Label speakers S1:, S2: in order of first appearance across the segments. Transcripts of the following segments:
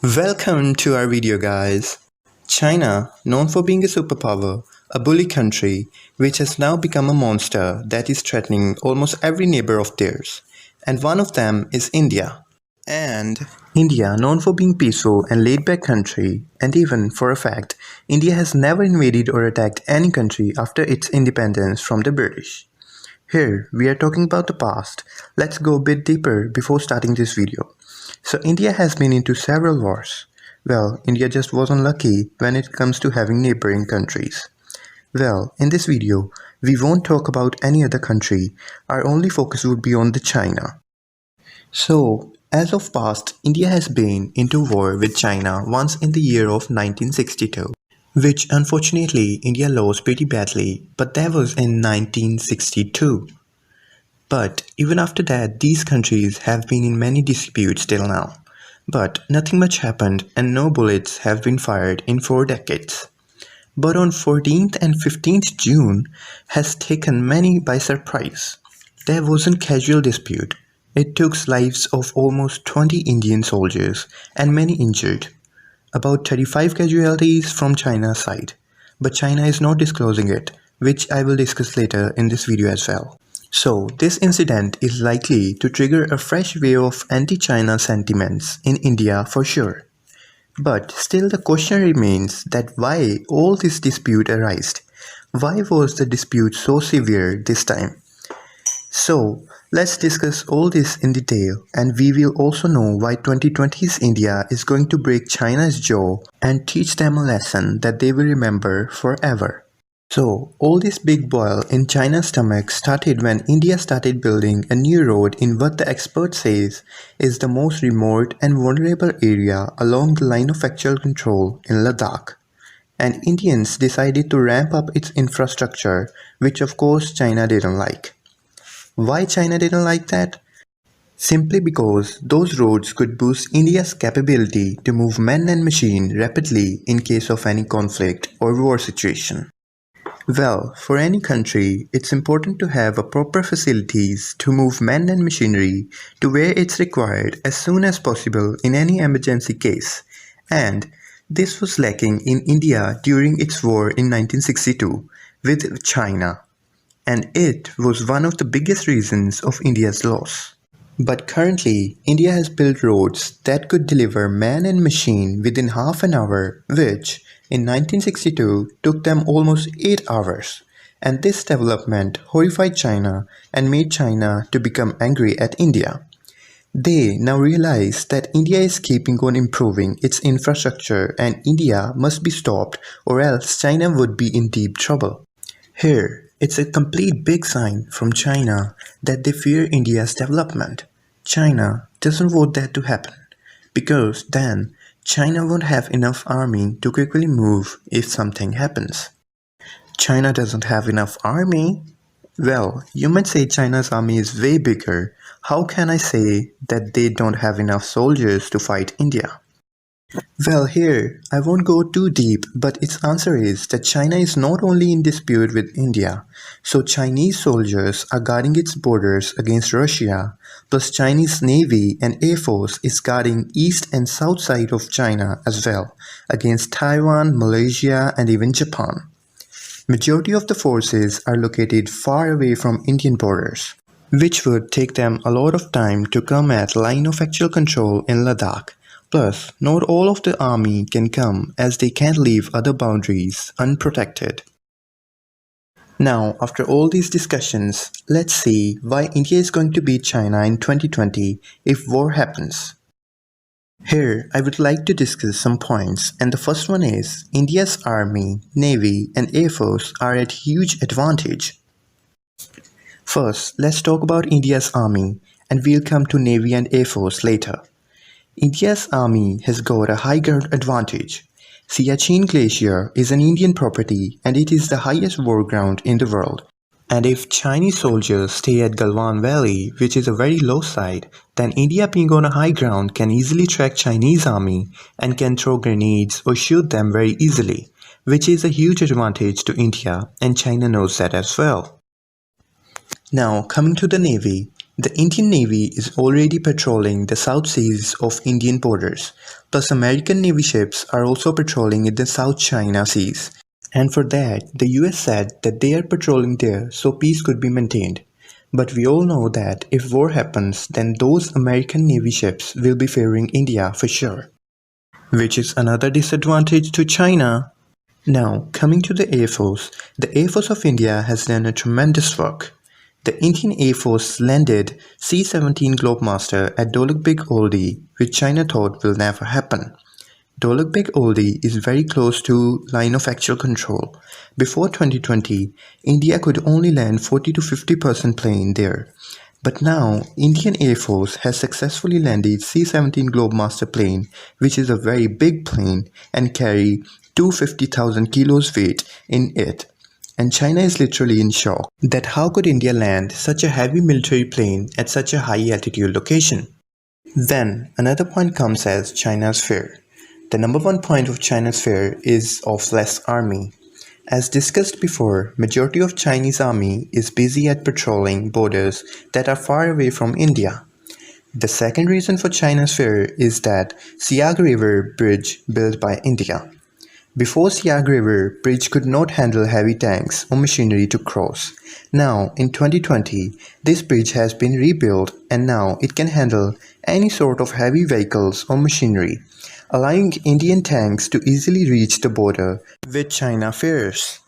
S1: Welcome to our video, guys. China, known for being a superpower, a bully country, which has now become a monster that is threatening almost every neighbor of theirs. And one of them is India. And India, known for being peaceful and laid-back country, and even for a fact, India has never invaded or attacked any country after its independence from the British. Here, we are talking about the past. Let's go a bit deeper before starting this video. So India has been into several wars. Well, India just wasn't lucky when it comes to having neighboring countries. Well, in this video, we won't talk about any other country. Our only focus would be on the China. So, as of past, India has been into war with China once in the year of 1962, which unfortunately India lost pretty badly, but that was in 1962. But even after that, these countries have been in many disputes till now. But nothing much happened and no bullets have been fired in 4 decades. But on 14th and 15th June has taken many by surprise. There wasn't casual dispute. It took lives of almost 20 Indian soldiers and many injured. About 35 casualties from China's side. But China is not disclosing it, which I will discuss later in this video as well. So, this incident is likely to trigger a fresh wave of anti-China sentiments in India for sure. But still the question remains that why all this dispute arose? Why was the dispute so severe this time? So, let's discuss all this in detail, and we will also know why 2020's India is going to break China's jaw and teach them a lesson that they will remember forever. So, all this big boil in China's stomach started when India started building a new road in what the expert says is the most remote and vulnerable area along the line of actual control in Ladakh. And Indians decided to ramp up its infrastructure, which of course China didn't like. Why China didn't like that? Simply because those roads could boost India's capability to move men and machine rapidly in case of any conflict or war situation. Well, for any country, it's important to have a proper facilities to move men and machinery to where it's required as soon as possible in any emergency case. And this was lacking in India during its war in 1962 with China. And it was one of the biggest reasons of India's loss. But currently, India has built roads that could deliver man and machine within half an hour, which in 1962 took them almost 8 hours. And this development horrified China and made China to become angry at India. They now realize that India is keeping on improving its infrastructure and India must be stopped or else China would be in deep trouble. Here, it's a complete big sign from China that they fear India's development. China doesn't want that to happen because then China won't have enough army to quickly move if something happens. China doesn't have enough army? Well, you might say China's army is way bigger. How can I say that they don't have enough soldiers to fight India? Well, here, I won't go too deep, but its answer is that China is not only in dispute with India, so Chinese soldiers are guarding its borders against Russia, plus Chinese Navy and Air Force is guarding east and south side of China as well, against Taiwan, Malaysia and even Japan. Majority of the forces are located far away from Indian borders, which would take them a lot of time to come at line of actual control in Ladakh. Plus, not all of the army can come as they can't leave other boundaries unprotected. Now, after all these discussions, let's see why India is going to beat China in 2020 if war happens. Here, I would like to discuss some points, and the first one is India's army, navy and air force are at huge advantage. First, let's talk about India's army, and we'll come to navy and air force later. India's army has got a high ground advantage. Siachen Glacier is an Indian property and it is the highest war ground in the world. And if Chinese soldiers stay at Galwan Valley, which is a very low side, then India being on a high ground can easily track Chinese army and can throw grenades or shoot them very easily, which is a huge advantage to India and China knows that as well. Now coming to the navy. The Indian Navy is already patrolling the South Seas of Indian borders, plus American Navy ships are also patrolling in the South China Seas. And for that, the US said that they are patrolling there so peace could be maintained. But we all know that if war happens, then those American Navy ships will be favoring India for sure. Which is another disadvantage to China. Now, coming to the Air Force, the Air Force of India has done a tremendous work. The Indian Air Force landed C-17 Globemaster at Dolak Big Oldie, which China thought will never happen. Dolak Big Oldie is very close to line of actual control. Before 2020, India could only land 40 to 50% plane there. But now, Indian Air Force has successfully landed C-17 Globemaster plane, which is a very big plane and carry 250,000 kilos weight in it. And China is literally in shock that how could India land such a heavy military plane at such a high altitude location. Then another point comes as China's fear. The number one point of China's fear is of less army. As discussed before, majority of Chinese army is busy at patrolling borders that are far away from India. The second reason for China's fear is that Siag River bridge built by India. Before Siag River bridge could not handle heavy tanks or machinery to cross. Now in 2020, this bridge has been rebuilt and now it can handle any sort of heavy vehicles or machinery, allowing Indian tanks to easily reach the border which China fears.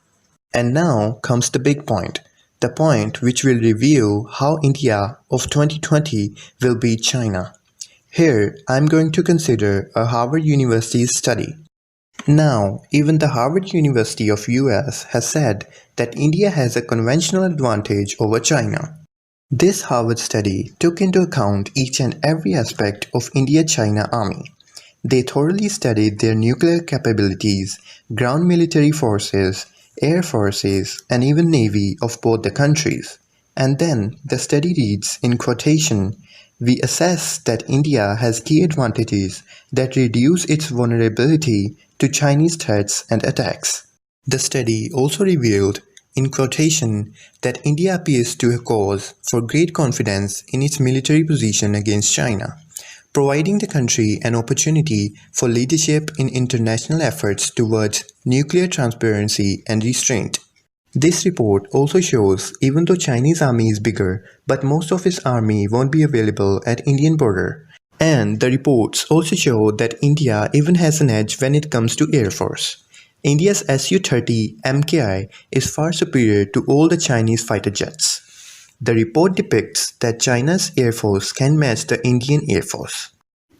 S1: And now comes the big point, the point which will reveal how India of 2020 will beat China. Here I am going to consider a Harvard University's study. Now, even the Harvard University of US has said that India has a conventional advantage over China. This Harvard study took into account each and every aspect of India-China army. They thoroughly studied their nuclear capabilities, ground military forces, air forces, and even navy of both the countries. And then the study reads in quotation, "We assess that India has key advantages that reduce its vulnerability to Chinese threats and attacks." The study also revealed, in quotation, that India appears to have cause for great confidence in its military position against China, providing the country an opportunity for leadership in international efforts towards nuclear transparency and restraint. This report also shows even though Chinese army is bigger, but most of its army won't be available at Indian border. And the reports also show that India even has an edge when it comes to Air Force. India's Su-30 MKI is far superior to all the Chinese fighter jets. The report depicts that China's Air Force can match the Indian Air Force.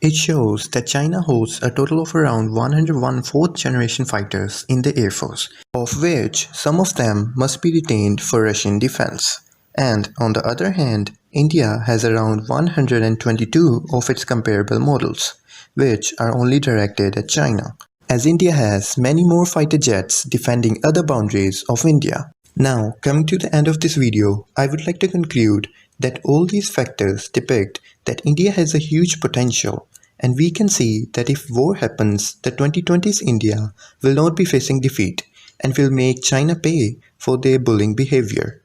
S1: It shows that China holds a total of around 101 fourth-generation fighters in the Air Force, of which some of them must be retained for Russian defense. And on the other hand, India has around 122 of its comparable models, which are only directed at China, as India has many more fighter jets defending other boundaries of India. Now, coming to the end of this video, I would like to conclude that all these factors depict that India has a huge potential, and we can see that if war happens, the 2020s India will not be facing defeat and will make China pay for their bullying behavior.